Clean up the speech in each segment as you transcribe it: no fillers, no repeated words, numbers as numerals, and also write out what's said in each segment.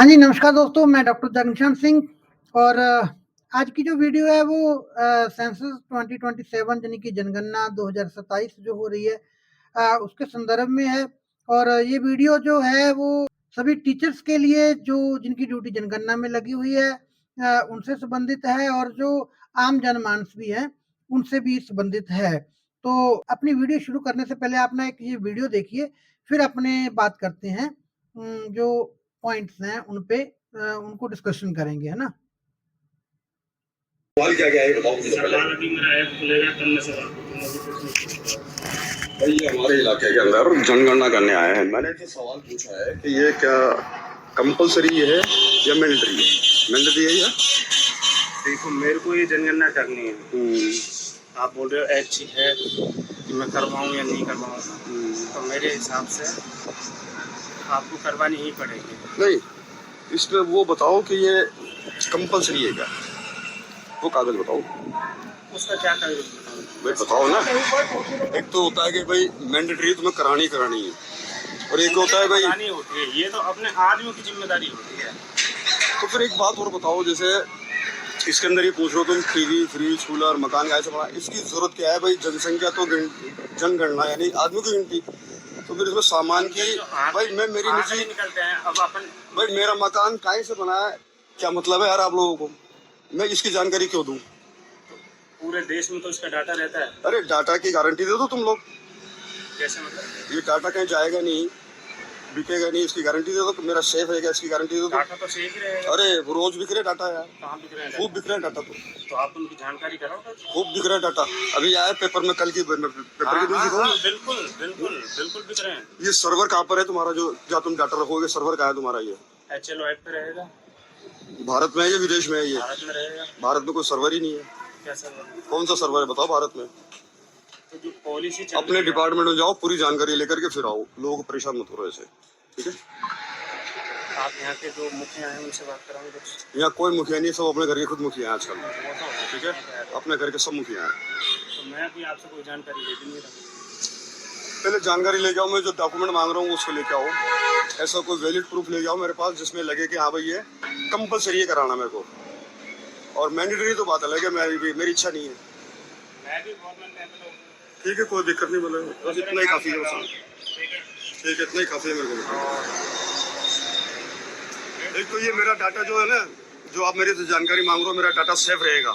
हाँ जी, नमस्कार दोस्तों, मैं डॉक्टर जगनिशान सिंह और आज की जो वीडियो है वो सेंसस 2027 यानी कि जनगणना 2027 जो हो रही है उसके संदर्भ में है। और ये वीडियो जो है वो सभी टीचर्स के लिए जो जिनकी ड्यूटी जनगणना में लगी हुई है उनसे संबंधित है और जो आम जनमानस भी हैं, उनसे भी संबंधित है। तो अपनी वीडियो शुरू करने से पहले आप ना एक ये वीडियो देखिए, फिर अपने बात करते हैं। जो पॉइंट्स हैं उन पे उनको डिस्कशन करेंगे, है ना? सवाल क्या है बताओ मुझे पहले। सवाल अभी मेरा ऐप खुलेगा तब मैं सवाल पूछूंगा। भाई ये हमारे इलाके के अंदर जनगणना करने आए हैं। मैंने जो सवाल पूछा है कि ये क्या कंपलसरी है या मैंडेटरी है? मैंडेटरी है या? देखो मेरे को ये जनगणना करनी है। आप बोल रहे हो ऐसी है कि मैं करवाऊँ या नहीं करवाऊँ, तो मेरे हिसाब से आपको करवानी ही पड़ेगी। नहीं, इसमें वो बताओ कि ये कंपलसरी है क्या, वो कागज बताओ। उसका क्या कागज बताऊँ? भाई बताओ ना। एक तो होता है कि भाई मैंडेटरी तुम्हें करानी है और एक होता है भाई करानी होती है, ये तो अपने आदमियों की जिम्मेदारी होती है। तो फिर एक बात और बताओ, जैसे इसके अंदर ये पूछ रहे हो तुम टीवी फ्रिज कूलर मकान कैसे बना, इसकी जरूरत क्या है भाई? जनसंख्या तो जनगणना यानी आदमी की गिनती, तो फिर इसमें सामान की भाई मैं मेरी निजी निकलते हैं। अब अपन भाई मेरा मकान काहे से बना है, क्या मतलब है यार आप लोगों को? मैं इसकी जानकारी क्यों दूं? पूरे देश में तो इसका डाटा रहता है। अरे डाटा की गारंटी दे दो तुम लोग। कैसे मतलब? ये डाटा कहीं जाएगा नहीं, बिकेगा नहीं, इसकी गारंटी दे दो कि मेरा सेफ रहेगा, इसकी गारंटी दे दो। डाटा तो सेफ ही रहेगा। अरे वो रोज बिक रहे डाटा यार, कहाँ बिक रहे हैं? खूब बिक रहे हैं डाटा। तो आप उनकी जानकारी कराओ। खूब बिक रहा है डाटा, अभी आया पेपर में, कल की पेपर की न्यूज़ दिखाऊं। बिल्कुल बिल्कुल बिल्कुल बिक रहे हैं। ये सर्वर कहाँ पर है तुम्हारा, जो जहाँ तुम डाटा रखोगे, सर्वर कहाँ है तुम्हारा? ये HLO ऐप पे रहेगा। भारत में है या विदेश में है? ये भारत में रहेगा। भारत में कोई सर्वर ही नहीं है। क्या सर्वर? कौन सा सर्वर है बताओ भारत में? तो जो पॉलिसी अपने डिपार्टमेंट में जाओ, पूरी जानकारी लेकर के फिर आओ, लोगों को परेशान मत करो ऐसे, ठीक है? आप यहाँ के जो मुखिया हैं उनसे बात कराओगे? यहाँ कोई मुखिया नहीं, सब अपने घर के खुद मुखिया हैं आजकल, ठीक है? अपने घर के सब मुखिया हैं। तो मैं भी आपसे कोई जानकारी ले भी नहीं रहा। पहले जानकारी ले जाओ, मैं जो डॉक्यूमेंट मांग रहा हूँ उसको लेके आओ, ऐसा कोई वैलिड प्रूफ ले जाओ मेरे पास जिसमें लगे कि हाँ भाई ये कंपलसरी है कराना मेरे को। और मैंडेटरी तो बात अलग है, मेरी इच्छा नहीं है। मैं भी गवर्नमेंट में ठीक है, कोई दिक्कत नहीं, बोले बस इतना ही काफ़ी है उसमें। ठीक है, इतना ही काफ़ी है मेरे को। एक तो ये मेरा डाटा जो है ना, जो आप मेरे से जानकारी मांग रहे हो, मेरा डाटा सेफ रहेगा,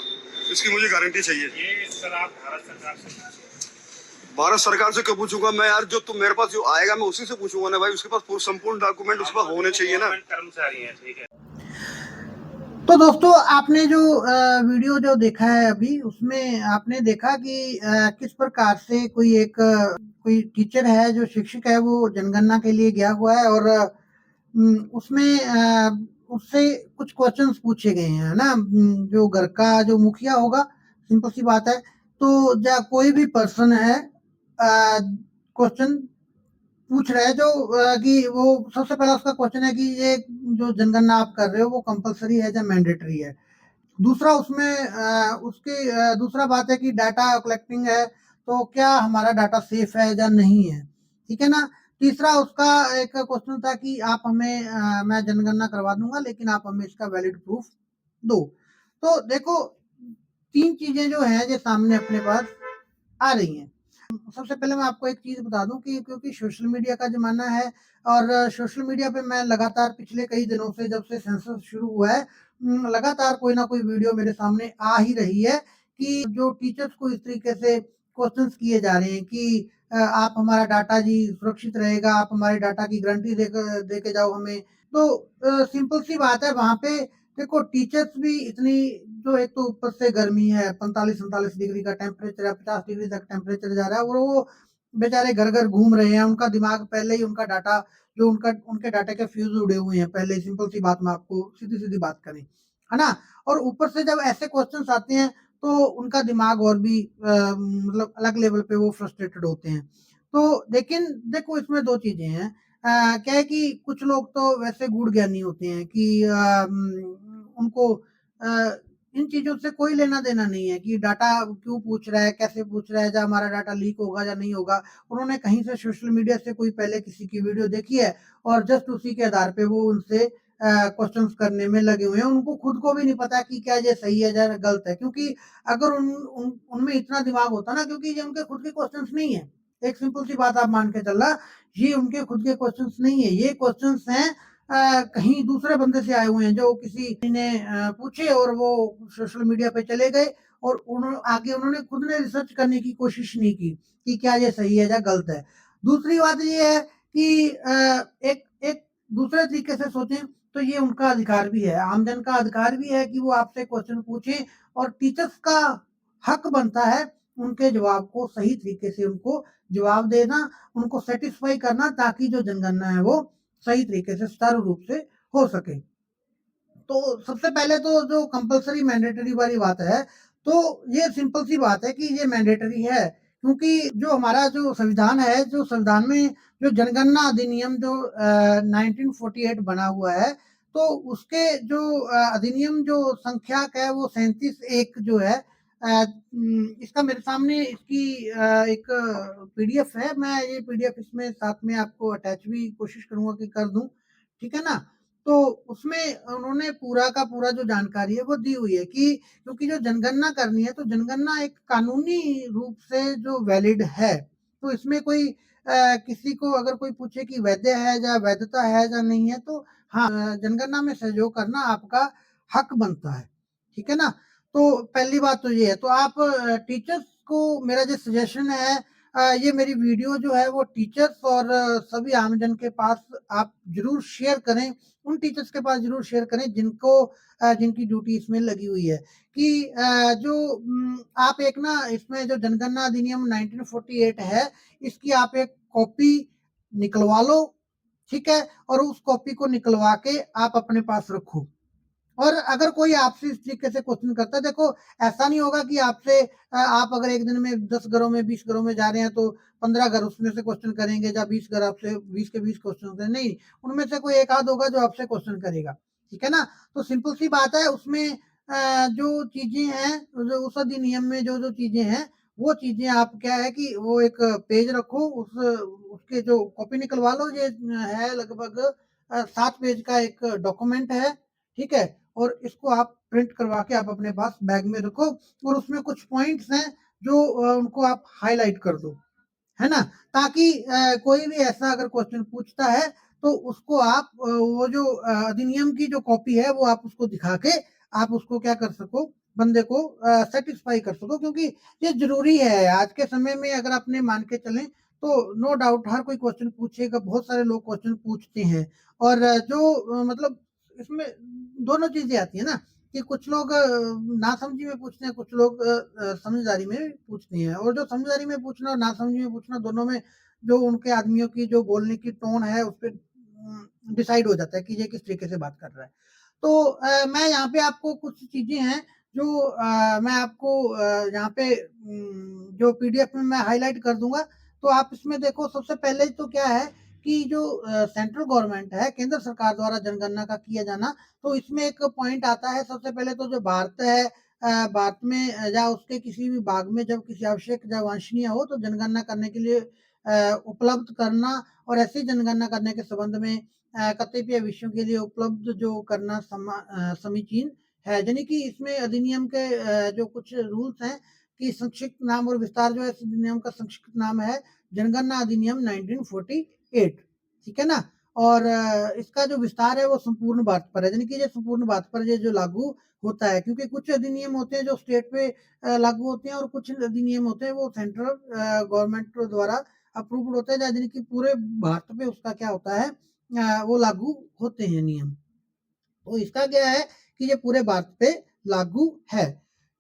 इसकी मुझे गारंटी चाहिए। ये सर आप भारत सरकार से क्यों पूछूंगा मैं यार? जो तुम मेरे पास जो आएगा मैं उसी से पूछूंगा ना भाई, उसके पास संपूर्ण डॉक्यूमेंट उसके पास होने चाहिए ना। कर्मचारी हैं, ठीक है। तो दोस्तों आपने जो वीडियो जो देखा है अभी, उसमें आपने देखा कि किस प्रकार से कोई टीचर है, जो शिक्षक है, वो जनगणना के लिए गया हुआ है और उसमें उससे कुछ क्वेश्चंस पूछे गए हैं, है ना? जो घर का जो मुखिया होगा, सिंपल सी बात है, तो कोई भी पर्सन है क्वेश्चन पूछ रहा है जो कि वो सबसे पहला उसका क्वेश्चन है कि ये जो जनगणना आप कर रहे हो वो कंपलसरी है या मैंडेटरी है। दूसरा उसमें दूसरा बात है कि डाटा कलेक्टिंग है, तो क्या हमारा डाटा सेफ है या नहीं है, ठीक है ना? तीसरा उसका एक क्वेश्चन था कि आप हमें मैं जनगणना करवा दूंगा लेकिन आप हमें इसका वैलिड प्रूफ दो। तो देखो 3 चीजें जो हैं ये सामने अपने पास आ रही हैं। सबसे पहले मैं आपको एक चीज़ बता दूँ कि क्योंकि सोशल मीडिया का ज़माना है और सोशल मीडिया पे मैं लगातार पिछले कई दिनों से, जब से सेंसस शुरू हुआ है, लगातार कोई ना कोई वीडियो मेरे सामने आ ही रही है कि जो टीचर्स को इस तरीके से क्वेश्चन्स किए जा रहे हैं कि आप हमारा डाटा जी सुरक्षित रहेगा, आप हमारे डाटा की गारंटी दे के जाओ हमें। तो सिंपल सी बात है, वहाँ पे देखो टीचर्स भी इतनी, जो एक तो ऊपर से गर्मी है, 45-47 डिग्री का टेम्परेचर है, 50 डिग्री तक टेम्परेचर जा रहा है और वो बेचारे घर-घर घूम रहे हैं। उनका दिमाग पहले ही, उनका डाटा जो उनके डाटा के फ्यूज़ उड़े हुए हैं पहले ही। सिंपल सी बात, मैं आपको सीधी-सीधी बात करें, है ना? और ऊपर से जब ऐसे क्वेश्चन्स आते हैं तो उनका दिमाग और भी मतलब अलग लेवल पे वो फ्रस्ट्रेटेड होते हैं। तो लेकिन देखो इसमें 2 चीज़ें हैं। क्या है कि कुछ लोग तो वैसे गूढ़ ज्ञानी होते हैं कि उनको इन चीज़ों से कोई लेना-देना नहीं है कि डाटा क्यों पूछ रहा है, कैसे पूछ रहा है, या हमारा डाटा लीक होगा या नहीं होगा। उन्होंने कहीं से सोशल मीडिया से कोई पहले किसी की वीडियो देखी है और जस्ट उसी के आधार पे वो उनसे क्वेश्चंस करने में लगे हुए हैं। उनको खुद को भी नहीं पता कि क्या ये सही है या गलत है, क्योंकि अगर उनमें इतना दिमाग होता ना, क्योंकि ये उनके खुद के क्वेश्चंस नहीं है। एक सिंपल सी बात आप मान के चलना, ये उनके खुद के क्वेश्चंस नहीं है, ये क्वेश्चंस हैं कहीं दूसरे बंदे से आए हुए हैं, जो किसी ने पूछे और वो सोशल मीडिया पे चले गए और आगे उन्होंने खुद ने रिसर्च करने की कोशिश नहीं की कि क्या ये सही है या गलत है। दूसरी बात ये है कि एक एक दूसरे तरीके से सोचें तो ये उनका अधिकार भी है, आमजन का अधिकार भी है कि वो आपसे क्वेश्चन पूछें, और टीचर्स का हक बनता है उनके जवाब को सही तरीके से उनको जवाब देना, उनको सेटिस्फाई करना, ताकि जो जनगणना है वो सही तरीके से सुचारू रूप से हो सके। तो सबसे पहले तो जो कंपल्सरी मैंडेटरी वाली बात है, तो ये सिंपल सी बात है कि ये मैंडेटरी है, क्योंकि जो हमारा जो संविधान है, जो संविधान में जो जनगणना अधिनियम जो 1948 बना हुआ है, तो उसके जो अधिनियम जो संख्याक है वो 37(1) जो है, इसका मेरे सामने इसकी एक पीडीएफ है, मैं ये पीडीएफ इसमें साथ में आपको अटैच भी कोशिश करूंगा कि कर दूं, ठीक है ना। तो उसमें उन्होंने पूरा का पूरा जो जानकारी है वो दी हुई है कि क्योंकि जो जनगणना करनी है, तो जनगणना एक कानूनी रूप से जो वैलिड है, तो इसमें कोई किसी को अगर कोई पूछे कि वैध है या वैधता है या नहीं है, तो हाँ, जनगणना में सहयोग करना आपका हक बनता है, ठीक है ना। तो पहली बात तो ये है, तो आप टीचर्स को मेरा जो सजेशन है, ये मेरी वीडियो जो है वो टीचर्स और सभी आमजन के पास आप जरूर शेयर करें, उन टीचर्स के पास जरूर शेयर करें जिनको जिनकी ड्यूटी इसमें लगी हुई है, कि आप एक ना इसमें जो जनगणना अधिनियम 1948 है, इसकी आप एक कॉपी निकलवा लो, ठीक है, और उस कॉपी को निकलवा के आप अपने पास रखो। और अगर कोई आपसे इस तरीके से क्वेश्चन करता है, देखो ऐसा नहीं होगा कि आपसे आप अगर एक दिन में 10 घरों में 20 घरों में जा रहे हैं तो 15 घर उसमें से क्वेश्चन करेंगे, या 20 घर आपसे 20 के 20 क्वेश्चन करेंगे, नहीं, उनमें से कोई एक आध होगा जो आपसे क्वेश्चन करेगा, ठीक है ना। तो सिंपल सी बात है, उसमें जो चीजें हैं, जो उस अधिनियम में जो जो चीजें हैं, वो चीजें आप क्या है कि वो एक पेज रखो, उसके जो कॉपी निकलवा लो, ये है लगभग 7 पेज का एक डॉक्यूमेंट है, ठीक है, और इसको आप प्रिंट करवा के आप अपने पास बैग में रखो, और उसमें कुछ पॉइंट्स हैं जो उनको आप हाईलाइट कर दो, है ना, ताकि कोई भी ऐसा अगर क्वेश्चन पूछता है तो उसको आप वो जो अधिनियम की जो कॉपी है वो आप उसको दिखा के आप उसको क्या कर सको, बंदे को सेटिस्फाई कर सको, क्योंकि ये जरूरी है आज के समय में। अगर आपने मान के चलें तो नो डाउट हर कोई क्वेश्चन पूछेगा, बहुत सारे लोग क्वेश्चन पूछते हैं, और जो मतलब इसमें दोनों चीजें आती है ना, कि कुछ लोग नासमझी में पूछते हैं, कुछ लोग समझदारी में पूछते हैं, और जो समझदारी में पूछना और नासमझी में पूछना, दोनों में जो उनके आदमियों की जो बोलने की टोन है उस पर डिसाइड हो जाता है कि ये किस तरीके से बात कर रहा है। तो मैं यहाँ पे आपको कुछ चीजें हैं जो मैं आपको यहाँ पे जो पीडीएफ में मैं हाईलाइट कर दूंगा, तो आप इसमें देखो। सबसे पहले तो क्या है कि जो सेंट्रल गवर्नमेंट है, केंद्र सरकार द्वारा जनगणना का किया जाना, तो इसमें एक पॉइंट आता है। सबसे पहले तो जो भारत है, भारत में या उसके किसी भी भाग में जब किसी आवश्यक या वांछनीय हो तो जनगणना करने के लिए उपलब्ध करना, और ऐसी जनगणना करने के संबंध में कतिपय विषयों के लिए उपलब्ध जो करना समीचीन है। यानी कि इसमें अधिनियम के जो कुछ रूल्स हैं कि संक्षिप्त नाम और विस्तार जो है, इस अधिनियम का संक्षिप्त नाम है जनगणना अधिनियम 1948, ठीक है ना। और इसका जो विस्तार है वो संपूर्ण भारत पर है, यानी कि ये संपूर्ण भारत पर ये जो लागू होता है, क्योंकि कुछ अधिनियम होते हैं जो स्टेट पे लागू होते हैं, और कुछ अधिनियम होते हैं वो सेंट्रल गवर्नमेंट द्वारा अप्रूव्ड होते हैं, यानी कि पूरे भारत पे उसका क्या होता है, वो लागू होते हैं नियम। तो इसका क्या है कि ये पूरे भारत पे लागू है,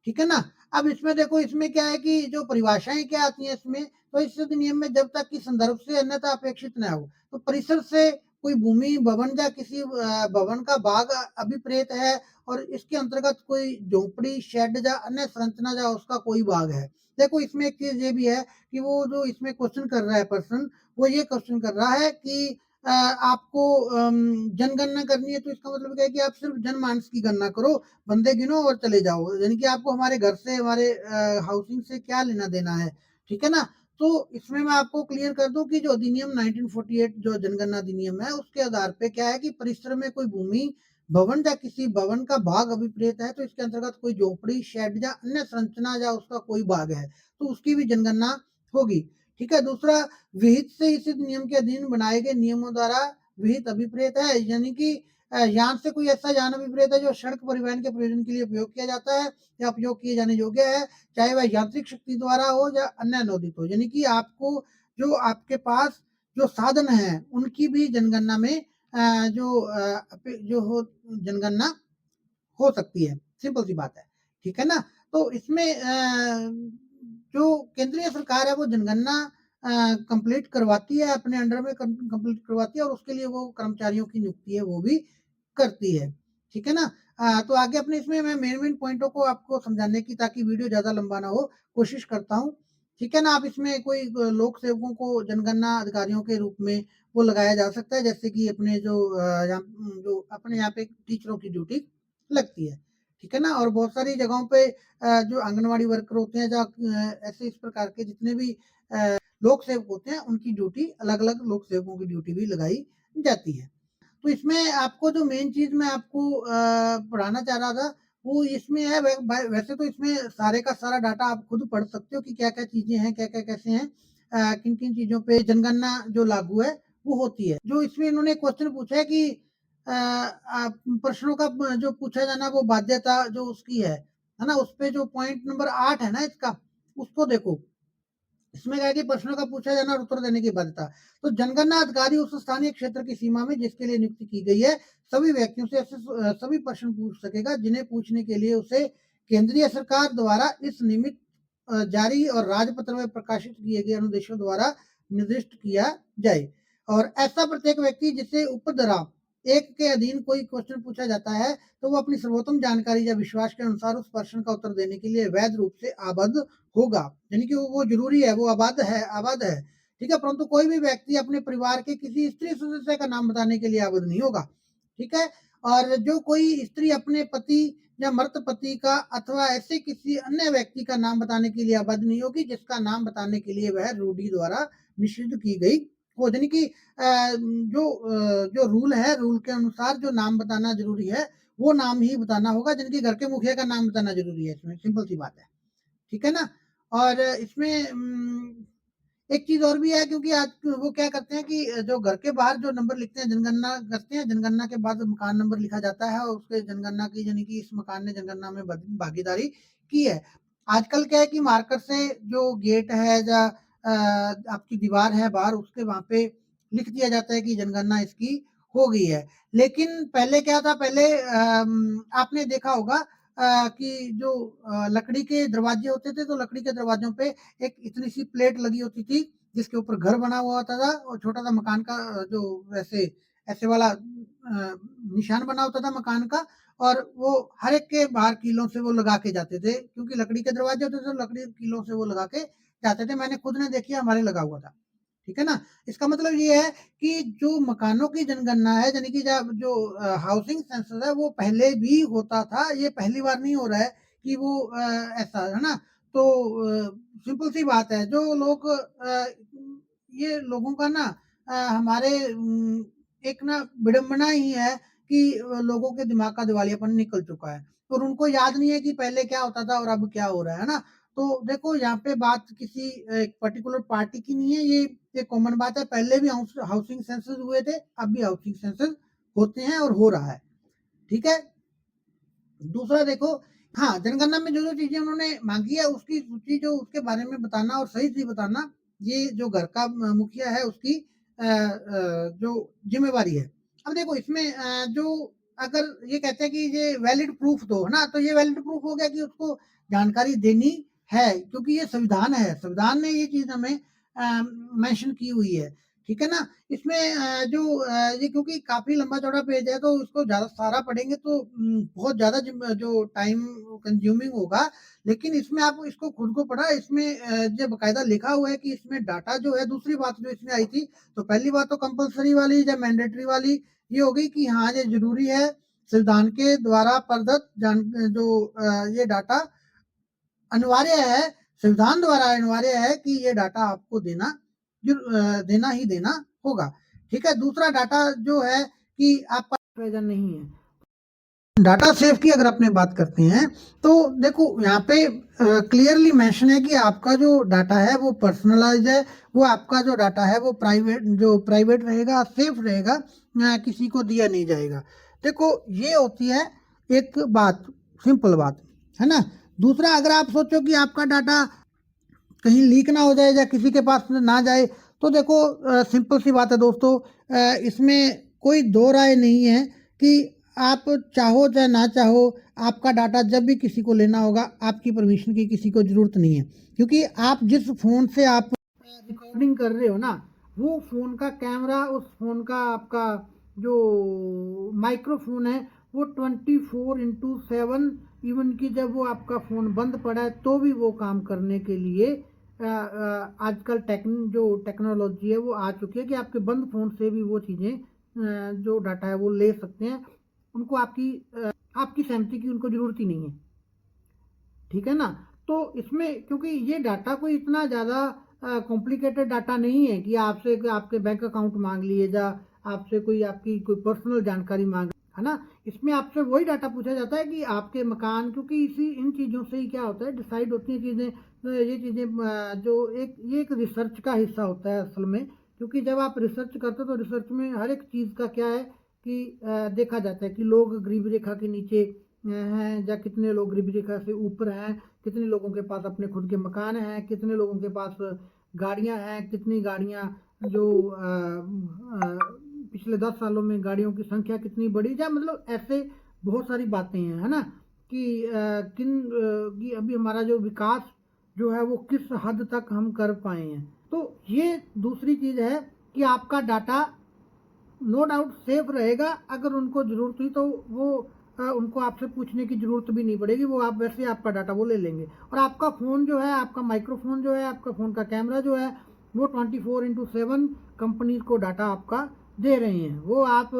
ठीक है ना। अब इसमें देखो, इसमें क्या है कि जो परिभाषाएं क्या आती हैं इसमें, तो इस अधिनियम में जब तक कि संदर्भ से अन्यथा अपेक्षित न हो, तो परिसर से कोई भूमि, भवन या किसी भवन का भाग अभिप्रेत है, और इसके अंतर्गत कोई झोपड़ी, शेड या अन्य संरचना या उसका कोई भाग है। देखो इसमें एक चीज ये भी है कि वो जो इसमें क्वेश्चन कर रहा है पर्सन, वो ये क्वेश्चन कर रहा है कि आपको जनगणना करनी है, तो इसका मतलब क्या है कि आप सिर्फ जनमानस की गणना करो, बंदे गिनो और चले जाओ, यानी कि आपको हमारे घर से, हमारे हाउसिंग से क्या लेना देना है, ठीक है ना। तो इसमें मैं आपको क्लियर कर दूं कि जो अधिनियम 1948 जो जनगणना अधिनियम है, उसके आधार पे क्या है कि परिसर में कोई भूमि, भवन या किसी भवन का भाग अभिप्रेत है, तो इसके अंतर्गत कोई झोपड़ी, शेड या अन्य संरचना या उसका कोई भाग है, तो उसकी भी जनगणना होगी। ठीक है। दूसरा, विहित से इस नियम के अधीन बनाए गए नियमों द्वारा विहित अभिप्रेत है, यानी कि यान से कोई ऐसा यान अभिप्रेत है जो सड़क परिवहन के प्रयोजन के लिए उपयोग किया जाता है या उपयोग किए जाने योग्य है, चाहे वह यांत्रिक शक्ति द्वारा हो या अन्य अनोदित हो। यानी कि आपको जो आपके पास जो साधन है उनकी भी जनगणना में जो हो जनगणना हो सकती है। सिंपल सी बात है। ठीक है ना। तो इसमें जो केंद्रीय सरकार है वो जनगणना कंप्लीट करवाती है, अपने अंडर में कंप्लीट करवाती है, और उसके लिए वो कर्मचारियों की नियुक्ति है वो भी करती है। ठीक है ना। तो आगे अपने इसमें मैं मेन पॉइंटों को आपको समझाने की, ताकि वीडियो ज्यादा लंबा ना हो, कोशिश करता हूँ। ठीक है ना। आप इसमें कोई लोक सेवकों को जनगणना अधिकारियों के रूप में वो लगाया जा सकता है, जैसे कि अपने जो अपने यहाँ पे टीचरों की ड्यूटी लगती है। ठीक है ना। और बहुत सारी जगहों पे जो आंगनवाड़ी वर्कर होते हैं, ऐसे इस प्रकार के जितने भी लोक सेवक होते हैं, उनकी ड्यूटी अलग अलग लोक सेवकों की ड्यूटी भी लगाई जाती है। तो इसमें आपको जो मेन चीज मैं आपको पढ़ाना चाह रहा था वो इसमें है। वैसे तो इसमें सारे का सारा डाटा आप खुद पढ़ सकते हो कि क्या क्या चीजें हैं, क्या क्या कैसे हैं, किन किन चीजों पे जनगणना जो लागू है वो होती है। जो इसमें इन्होंने क्वेश्चन पूछा है कि प्रश्नों का जो पूछा जाना वो बाध्यता जो उसकी है ना, उस पे जो पॉइंट नंबर 8 है ना इसका, उसको देखो। इसमें क्या है कि प्रश्नों का पूछा जाना और उत्तर देने की बाध्यता। तो जनगणना अधिकारी उस स्थानीय क्षेत्र की सीमा में जिसके लिए नियुक्ति की गई है सभी व्यक्तियों से ऐसे सभी प्रश्न पूछ सकेगा जिन्हें पूछने के लिए उसे केंद्रीय सरकार द्वारा इस निमित्त जारी और राजपत्र में प्रकाशित किए गए अनुदेशों द्वारा निर्दिष्ट किया जाए। और ऐसा प्रत्येक व्यक्ति जिसे उपद्रव 1 के अधीन कोई क्वेश्चन पूछा जाता है, तो वो अपनी सर्वोत्तम जानकारी या विश्वास के अनुसार उस प्रश्न का उत्तर देने के लिए वैध रूप से आबद्ध होगा। यानी कि वो जरूरी है, वो आबाद है। ठीक है। परंतु कोई भी व्यक्ति अपने परिवार के किसी स्त्री सदस्य का नाम बताने के लिए आबद्ध नहीं होगा। ठीक है। और जो कोई स्त्री अपने पति या मृत पति का अथवा ऐसे किसी अन्य व्यक्ति का नाम बताने के लिए आबद्ध नहीं होगी जिसका नाम बताने के लिए वह रूढ़ी द्वारा निषिद्ध की गई हो। यानी कि जो रूल है, रूल के अनुसार जो नाम बताना जरूरी है वो नाम ही बताना होगा, जिनके घर के मुखिया का नाम बताना जरूरी है। इसमें सिंपल सी बात है। ठीक है ना। और इसमें एक चीज और भी है, क्योंकि आज वो क्या करते हैं कि जो घर के बाहर जो नंबर लिखते हैं, जनगणना करते हैं, जनगणना के बाद मकान नंबर लिखा जाता है और उसके जनगणना की, यानी कि इस मकान ने जनगणना में भागीदारी की है। आजकल क्या है कि मार्कर से जो गेट है या आपकी दीवार है बाहर, उसके वहां पे लिख दिया जाता है कि जनगणना इसकी हो गई है। लेकिन पहले क्या था, पहले आपने देखा होगा कि जो लकड़ी के दरवाजे होते थे, तो लकड़ी के दरवाजों पे एक इतनी सी प्लेट लगी होती थी जिसके ऊपर घर बना हुआ होता था, और छोटा सा मकान का जो वैसे ऐसे वाला निशान बना होता था मकान का, और वो हर एक के बाहर कीलों से वो लगा के जाते थे, क्योंकि लकड़ी के दरवाजे होते थे, तो लकड़ी कीलों से वो लगा के जाते थे। मैंने खुद ने देखी, हमारे लगा हुआ था। ठीक है ना। इसका मतलब ये है कि जो मकानों की जनगणना है, यानी कि जो हाउसिंग सेंसस है, वो पहले भी होता था, ये पहली बार नहीं हो रहा है कि वो ऐसा है ना। तो सिंपल सी बात है, जो लोग ये लोगों का ना हमारे एक ना विडंबना ही है कि लोगों के दिमाग का दिवालियापन निकल चुका है, और उनको याद नहीं है कि पहले क्या होता था और अब क्या हो रहा है ना। तो देखो, यहाँ पे बात किसी एक पर्टिकुलर पार्टी की नहीं है, ये कॉमन बात है। पहले भी हाउसिंग सेंसस हुए थे, अब भी हाउसिंग सेंसस होते हैं और हो रहा है। ठीक है। दूसरा देखो, हाँ, जनगणना में जो जो चीजें उन्होंने मांगी है उसकी सूची जो उसके बारे में बताना और सही सही बताना, ये जो घर का मुखिया है उसकी जो जिम्मेवारी है। अब देखो इसमें जो अगर ये कहते हैं कि ये वैलिड प्रूफ दो, है ना, तो ये वैलिड प्रूफ हो गया कि उसको जानकारी देनी है, क्योंकि ये संविधान है, संविधान ने ये चीज हमें मेंशन की हुई है। ठीक है ना। इसमें ये क्योंकि काफी लंबा चौड़ा पेज है, तो उसको ज्यादा सारा पढ़ेंगे तो बहुत ज्यादा जो टाइम कंज्यूमिंग होगा। लेकिन इसमें आप इसको खुद को पढ़ा, इसमें जो बकायदा लिखा हुआ है कि इसमें डाटा जो है। दूसरी बात जो इसमें आई थी, तो पहली बात तो कंपलसरी वाली या मैंडेटरी वाली ये हो गई कि हाँ, ये जरूरी है, संविधान के द्वारा प्रदत्त ये डाटा अनिवार्य है, संविधान द्वारा अनिवार्य है कि ये डाटा आपको देना ही देना होगा। ठीक है, दूसरा डाटा जो है कि आपका प्रयोजन नहीं है। डाटा सेफ की अगर अपने बात करते हैं तो देखो यहाँ पे क्लियरली मेंशन है कि आपका जो डाटा है वो पर्सनलाइज है, वो आपका जो डाटा है वो प्राइवेट रहेगा, सेफ रहेगा, किसी को दिया नहीं जाएगा। देखो ये होती है एक बात, सिंपल बात है ना। दूसरा, अगर आप सोचो कि आपका डाटा कहीं लीक ना हो जाए या किसी के पास ना जाए, तो देखो सिंपल सी बात है दोस्तों, इसमें कोई दो राय नहीं है कि आप चाहो चाहे ना चाहो, आपका डाटा जब भी किसी को लेना होगा, आपकी परमिशन की किसी को ज़रूरत नहीं है। क्योंकि आप जिस फ़ोन से आप रिकॉर्डिंग कर रहे हो ना, वो फ़ोन का कैमरा, उस फ़ोन का आपका जो माइक्रोफोन है वो 24/7, इवन कि जब वो आपका फ़ोन बंद पड़ा है तो भी वो काम करने के लिए आजकल जो टेक्नोलॉजी है वो आ चुकी है कि आपके बंद फ़ोन से भी वो चीज़ें जो डाटा है वो ले सकते हैं। उनको आपकी सहमति की उनको ज़रूरत ही नहीं है। ठीक है ना। तो इसमें क्योंकि ये डाटा कोई इतना ज़्यादा कॉम्प्लिकेटेड डाटा नहीं है कि आपसे आपके बैंक अकाउंट मांग लिए या आपसे आपकी कोई पर्सनल जानकारी मांग, है ना। इसमें आपसे वही डाटा पूछा जाता है कि आपके मकान, क्योंकि इन चीज़ों से ही क्या होता है, डिसाइड होती हैं चीज़ें। ये चीज़ें जो ये एक रिसर्च का हिस्सा होता है असल में, क्योंकि जब आप रिसर्च करते हो तो रिसर्च में हर एक चीज़ का क्या है कि देखा जाता है कि लोग गरीबी रेखा के नीचे हैं या कितने लोग गरीबी रेखा से ऊपर हैं, कितने लोगों के पास अपने खुद के मकान हैं, कितने लोगों के पास गाड़ियां हैं, कितनी गाड़ियां जो पिछले 10 सालों में गाड़ियों की संख्या कितनी बढ़ी, या मतलब ऐसे बहुत सारी बातें हैं, है ना, कि कि अभी हमारा जो विकास जो है वो किस हद तक हम कर पाए हैं। तो ये दूसरी चीज़ है कि आपका डाटा नो डाउट सेफ रहेगा। अगर उनको ज़रूरत हुई तो वो उनको आपसे पूछने की ज़रूरत भी नहीं पड़ेगी, वो आप वैसे आपका डाटा वो ले लेंगे। और आपका फ़ोन जो है, आपका माइक्रोफोन जो है, आपका फ़ोन का कैमरा जो है, वो 24/7 कंपनीज को डाटा आपका दे रहे हैं। वो आप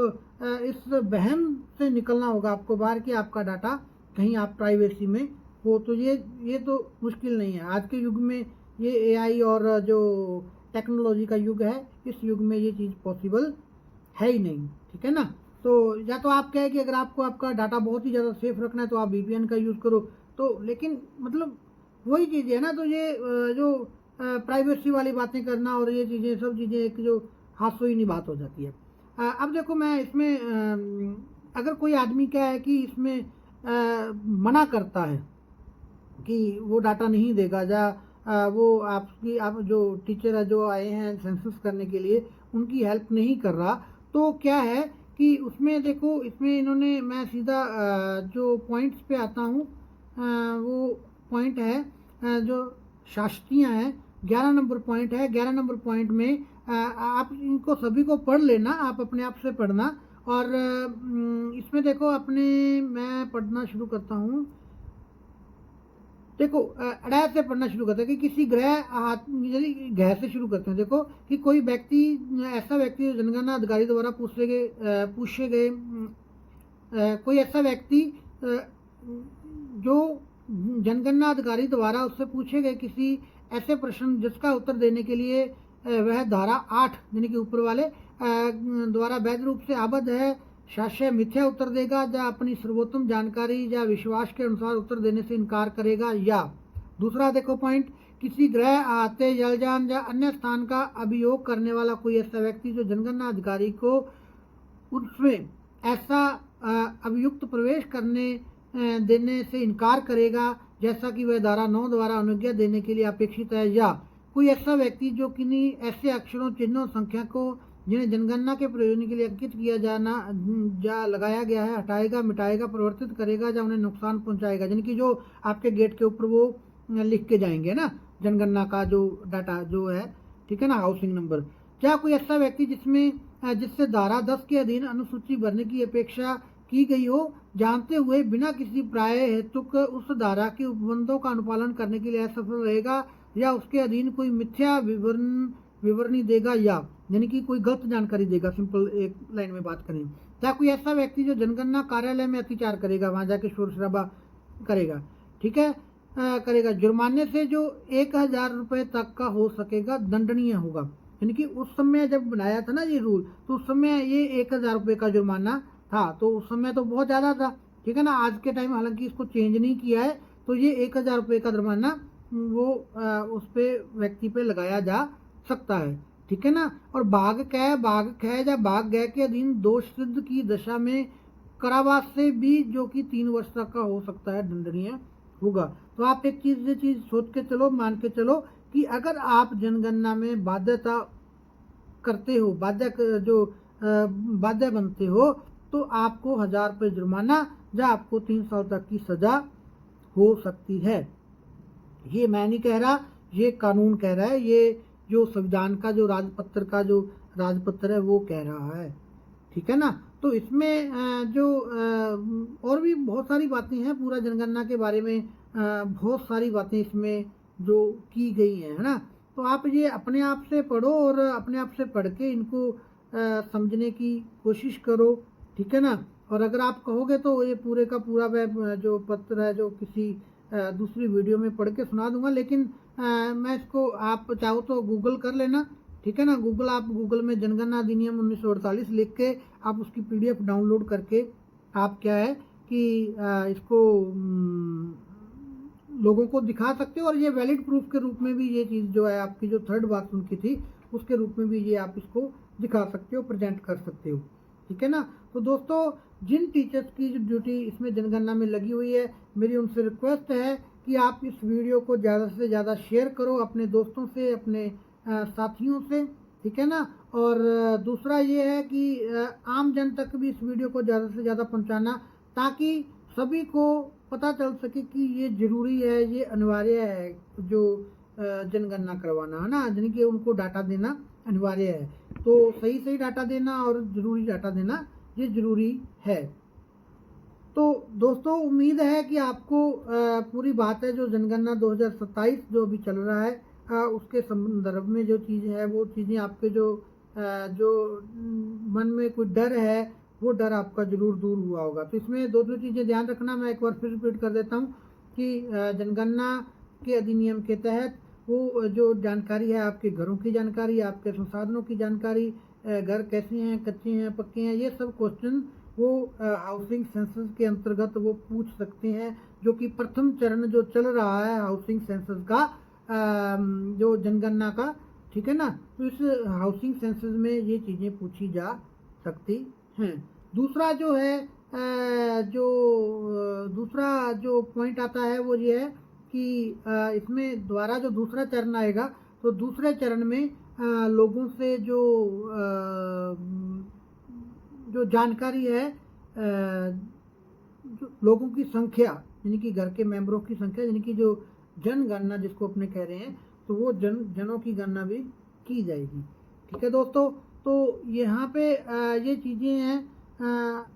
इस वहम से निकलना होगा आपको बाहर कि आपका डाटा कहीं आप प्राइवेसी में हो, तो ये तो मुश्किल नहीं है। आज के युग में ये AI और जो टेक्नोलॉजी का युग है, इस युग में ये चीज़ पॉसिबल है ही नहीं। ठीक है ना। तो या तो आप कहें कि अगर आपको आपका डाटा बहुत ही ज़्यादा सेफ रखना है तो आप VPN का यूज़ करो, तो लेकिन मतलब वही चीज़ है ना। तो ये जो प्राइवेसी वाली बातें करना और ये चीज़ें सब चीज़ें एक जो हास्योहीनी बात हो जाती है। अब देखो मैं इसमें अगर कोई आदमी क्या है कि इसमें मना करता है कि वो डाटा नहीं देगा, या वो आप जो टीचर है जो आए हैं सेंसस करने के लिए उनकी हेल्प नहीं कर रहा, तो क्या है कि उसमें देखो, इसमें इन्होंने, मैं सीधा जो पॉइंट्स पे आता हूँ, वो पॉइंट है जो शास्त्रियाँ हैं, 11 नंबर पॉइंट है। 11 नंबर पॉइंट में आप इनको सभी को पढ़ लेना, आप अपने आप से पढ़ना। और इसमें देखो मैं पढ़ना शुरू करता हूँ। देखो अड़ाय से पढ़ना शुरू करते हैं कि किसी ग्रह से शुरू करते हैं। देखो कि कोई व्यक्ति, ऐसा व्यक्ति जो जनगणना अधिकारी द्वारा पूछे गए कोई ऐसा व्यक्ति जो जनगणना अधिकारी द्वारा उससे पूछे गए किसी ऐसे प्रश्न जिसका उत्तर देने के लिए वह धारा 8 यानी कि ऊपर वाले द्वारा वैध रूप से आबद्ध है, साक्ष्य मिथ्या उत्तर देगा, या अपनी सर्वोत्तम जानकारी या विश्वास के अनुसार उत्तर देने से इनकार करेगा। या दूसरा देखो पॉइंट, किसी ग्रह, अहाते, जलयान या अन्य स्थान का अभियोग करने वाला कोई ऐसा व्यक्ति जो जनगणना अधिकारी को उसमें ऐसा अभियुक्त प्रवेश करने देने से इनकार करेगा जैसा कि वह धारा 9 द्वारा अनुज्ञा देने के लिए अपेक्षित है। या कोई ऐसा व्यक्ति जो किन्हीं ऐसे अक्षरों, चिन्हों, संख्या को जिन्हें जनगणना के प्रयोजन के लिए अंकित किया जा लगाया गया है हटाएगा, मिटाएगा, परिवर्तित करेगा या उन्हें नुकसान पहुंचाएगा, यानी कि जो आपके गेट के ऊपर वो लिख के जाएंगे ना जनगणना का जो डाटा जो है, ठीक है ना, हाउसिंग नंबर। क्या कोई ऐसा व्यक्ति जिससे धारा 10 के अधीन अनुसूची भरने की अपेक्षा की गई हो, जानते हुए बिना किसी प्राय हेतुक उस धारा के उपबंधों का अनुपालन करने के लिए असफल रहेगा, या उसके अधीन कोई मिथ्या विवरणी देगा, यानी कि कोई गलत जानकारी देगा। सिंपल एक लाइन में बात करें, क्या कोई ऐसा व्यक्ति जो जनगणना कार्यालय में अत्याचार करेगा, वहां जाके शोर शराबा करेगा, ठीक है, करेगा। जुर्माने से जो 1000 रुपये तक का हो सकेगा दंडनीय होगा। यानी कि उस समय जब बनाया था ना ये रूल, तो उस समय ये 1000 रुपये का जुर्माना था, तो उस समय तो बहुत ज़्यादा था, ठीक है ना। आज के टाइम हालांकि इसको चेंज नहीं किया है, तो ये 1000 रुपये का जुर्माना वो उस पे व्यक्ति पे लगाया जा सकता है, ठीक है ना। और बाघ कै, बाघ खे या बाघ गय के अधीन दोष सिद्ध की दशा में कारावास से भी, जो कि 3 वर्ष तक का हो सकता है, दंडनीय होगा। तो आप एक चीज़ ये चीज़ सोच के चलो, मान के चलो कि अगर आप जनगणना में बाध्यता करते हो, बाध्य बनते हो, तो आपको 1000 रुपये जुर्माना या आपको 3 साल तक की सजा हो सकती है। ये मैं नहीं कह रहा, ये कानून कह रहा है, ये जो संविधान का जो राजपत्र है वो कह रहा है, ठीक है ना। तो इसमें जो और भी बहुत सारी बातें हैं, पूरा जनगणना के बारे में बहुत सारी बातें इसमें जो की गई हैं, है ना। तो आप ये अपने आप से पढ़ो और अपने आप से पढ़ के इनको समझने की कोशिश करो, ठीक है ना। और अगर आप कहोगे तो ये पूरे का पूरा मैं जो पत्र है जो किसी दूसरी वीडियो में पढ़ के सुना दूंगा, लेकिन मैं इसको, आप चाहो तो गूगल कर लेना, ठीक है ना। गूगल में जनगणना अधिनियम 1948 लिख के आप उसकी PDF डाउनलोड करके आप क्या है कि इसको लोगों को दिखा सकते हो, और ये वैलिड प्रूफ के रूप में भी ये चीज़ जो है आपकी जो थर्ड बात उनकी थी उसके रूप में भी ये आप इसको दिखा सकते हो, प्रेजेंट कर सकते हो, ठीक है ना। तो दोस्तों, जिन टीचर्स की जो ड्यूटी इसमें जनगणना में लगी हुई है, मेरी उनसे रिक्वेस्ट है कि आप इस वीडियो को ज़्यादा से ज़्यादा शेयर करो अपने दोस्तों से, अपने साथियों से, ठीक है ना। और दूसरा ये है कि आम जन तक भी इस वीडियो को ज़्यादा से ज़्यादा पहुंचाना, ताकि सभी को पता चल सके कि ये ज़रूरी है, ये अनिवार्य है जो जनगणना करवाना, है ना। यानी कि उनको डाटा देना अनिवार्य है, तो सही डाटा देना और ज़रूरी डाटा देना ये ज़रूरी है। तो दोस्तों, उम्मीद है कि आपको पूरी बात है जो जनगणना 2027 जो अभी चल रहा है उसके संदर्भ में जो चीज़ है, वो चीज़ें आपके जो मन में कोई डर है, वो डर आपका ज़रूर दूर हुआ होगा। तो इसमें दो चीज़ें ध्यान रखना, मैं एक बार फिर रिपीट कर देता हूँ कि जनगणना के अधिनियम के तहत वो जो जानकारी है, आपके घरों की जानकारी, आपके संसाधनों की जानकारी, घर कैसे हैं, कच्चे हैं, पक्के हैं, ये सब क्वेश्चन वो हाउसिंग सेंसस के अंतर्गत वो पूछ सकते हैं, जो कि प्रथम चरण जो चल रहा है हाउसिंग सेंसस का, जो जनगणना का, ठीक है ना। तो इस हाउसिंग सेंसस में ये चीज़ें पूछी जा सकती हैं। दूसरा जो है दूसरा जो पॉइंट आता है वो ये है कि इसमें द्वारा जो दूसरा चरण आएगा, तो दूसरे चरण में लोगों से जो जानकारी है, जो लोगों की संख्या, यानी कि घर के मेंबरों की संख्या, यानी कि जो जनगणना जिसको अपने कह रहे हैं, तो वो जनों की गणना भी की जाएगी, ठीक है दोस्तों। तो यहाँ पे ये चीज़ें हैं,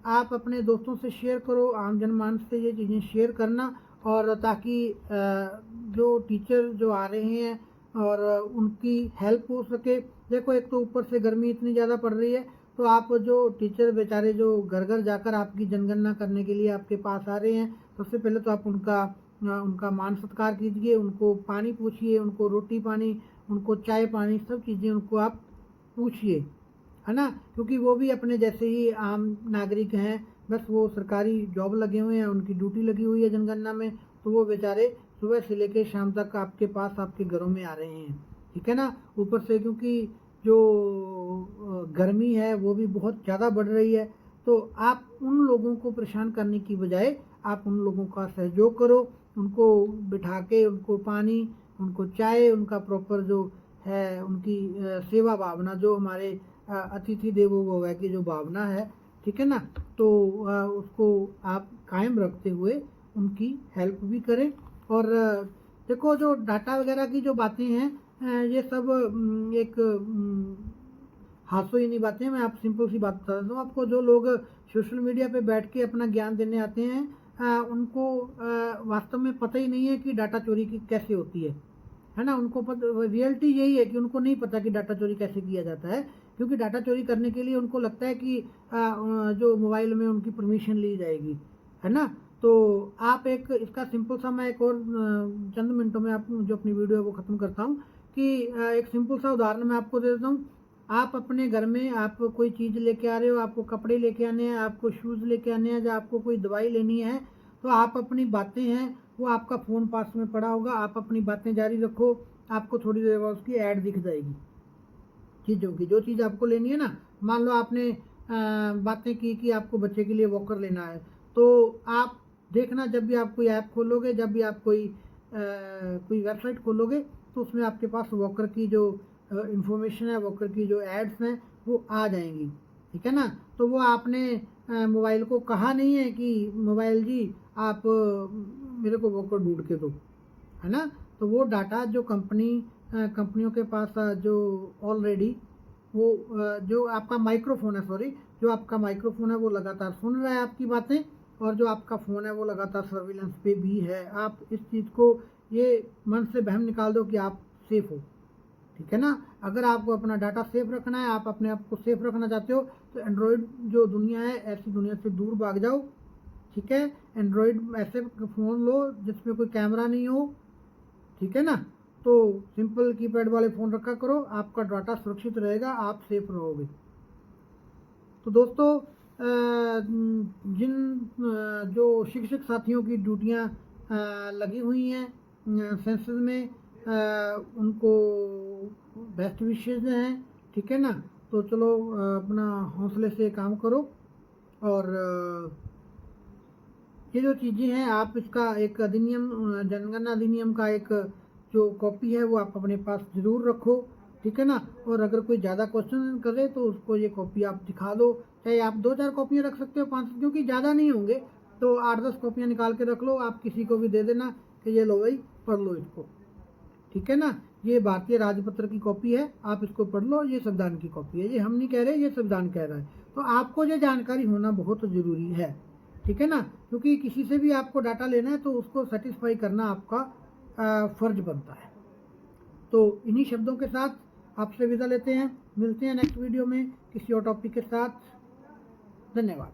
आप अपने दोस्तों से शेयर करो, आम जनमानस से ये चीज़ें शेयर करना, और ताकि जो टीचर जो आ रहे हैं और उनकी हेल्प हो सके। देखो, एक तो ऊपर से गर्मी इतनी ज़्यादा पड़ रही है, तो आप जो टीचर बेचारे जो घर घर जाकर आपकी जनगणना करने के लिए आपके पास आ रहे हैं, सबसे पहले तो आप उनका मान सत्कार कीजिए, उनको पानी पूछिए, उनको रोटी पानी, उनको चाय पानी, सब चीज़ें उनको आप पूछिए, है ना। क्योंकि वो भी अपने जैसे ही आम नागरिक हैं, बस वो सरकारी जॉब लगे हुए हैं, उनकी ड्यूटी लगी हुई है जनगणना में, तो वो बेचारे सुबह से लेकर शाम तक आपके पास, आपके घरों में आ रहे हैं, ठीक है ना। ऊपर से क्योंकि जो गर्मी है वो भी बहुत ज़्यादा बढ़ रही है, तो आप उन लोगों को परेशान करने की बजाय आप उन लोगों का सहयोग करो, उनको बिठा के उनको पानी, उनको चाय, उनका प्रॉपर जो है उनकी सेवा भावना, जो हमारे अतिथि देवो भव की जो भावना है, ठीक है ना, तो उसको आप कायम रखते हुए उनकी हेल्प भी करें। और देखो, जो डाटा वगैरह की जो बातें हैं, ये सब एक हास्यहीनी बातें हैं। मैं आप सिंपल सी बात बता दूँ आपको, जो लोग सोशल मीडिया पे बैठ के अपना ज्ञान देने आते हैं, उनको वास्तव में पता ही नहीं है कि डाटा चोरी की कैसे होती है ना। उनको रियलिटी यही है कि उनको नहीं पता कि डाटा चोरी कैसे किया जाता है, क्योंकि डाटा चोरी करने के लिए उनको लगता है कि जो मोबाइल में उनकी परमिशन ली जाएगी, है ना। तो आप एक इसका सिंपल सा मैं एक और चंद मिनटों में आप जो अपनी वीडियो है वो ख़त्म करता हूँ कि एक सिंपल सा उदाहरण मैं आपको दे देता हूँ। आप अपने घर में आप कोई चीज़ लेके आ रहे हो, आपको कपड़े लेके आने हैं, आपको शूज़ लेके आने हैं, या आपको कोई दवाई लेनी है, तो आप अपनी बातें हैं वो आपका फ़ोन पास में पड़ा होगा, आप अपनी बातें जारी रखो, आपको थोड़ी देर बाद उसकी ऐड दिख जाएगी चीज़ों की। जो चीज़ आपको लेनी है ना, मान लो आपने बातें की कि आपको बच्चे के लिए वॉकर लेना है, तो आप देखना जब भी आप कोई ऐप खोलोगे, जब भी आप कोई वेबसाइट खोलोगे, तो उसमें आपके पास वॉकर की जो इंफॉर्मेशन है, वॉकर की जो एड्स हैं वो आ जाएंगी, ठीक है ना। तो वो आपने मोबाइल को कहा नहीं है कि मोबाइल जी आप मेरे को वॉकर ढूंढ के दो, है ना। तो वो डाटा जो कंपनियों के पास जो ऑलरेडी वो जो आपका माइक्रोफोन है, सॉरी, जो आपका माइक्रोफोन है वो लगातार सुन रहा है आपकी बातें, और जो आपका फ़ोन है वो लगातार सर्विलेंस पे भी है। आप इस चीज़ को ये मन से वहम निकाल दो कि आप सेफ़ हो, ठीक है ना। अगर आपको अपना डाटा सेफ रखना है, आप अपने आप को सेफ रखना चाहते हो, तो एंड्रॉयड जो दुनिया है, ऐसी दुनिया से दूर भाग जाओ, ठीक है। एंड्रॉयड ऐसे फ़ोन लो जिसमें कोई कैमरा नहीं हो, ठीक है ना। तो सिंपल कीपैड वाले फ़ोन रखा करो, आपका डाटा सुरक्षित रहेगा, आप सेफ रहोगे। तो दोस्तों जिन जो शिक्षक साथियों की ड्यूटियाँ लगी हुई हैं सेंसस में, उनको बेस्ट विशेज़ हैं, ठीक है ना। तो चलो अपना हौसले से काम करो, और ये जो चीज़ें हैं आप इसका एक अधिनियम जनगणना अधिनियम का एक जो कॉपी है वो आप अपने पास ज़रूर रखो, ठीक है ना। और अगर कोई ज़्यादा क्वेश्चन करे तो उसको ये कॉपी आप दिखा दो, चाहे आप 2-4 कॉपियाँ रख सकते हो, 5, क्योंकि ज़्यादा नहीं होंगे, तो 8-10 कॉपियाँ निकाल के रख लो, आप किसी को भी दे देना कि ये लो भाई पढ़ लो इसको, ठीक है ना। ये भारतीय राजपत्र की कॉपी है, आप इसको पढ़ लो, ये संविधान की कॉपी है, ये हम नहीं कह रहे, ये संविधान कह रहा है। तो आपको ये जानकारी होना बहुत ज़रूरी है, ठीक है ना, क्योंकि किसी से भी आपको डाटा लेना है तो उसको सेटिस्फाई करना आपका फ़र्ज बनता है। तो इन्हीं शब्दों के साथ आपसे विदा लेते हैं, मिलते हैं नेक्स्ट वीडियो में किसी और टॉपिक के साथ। धन्यवाद।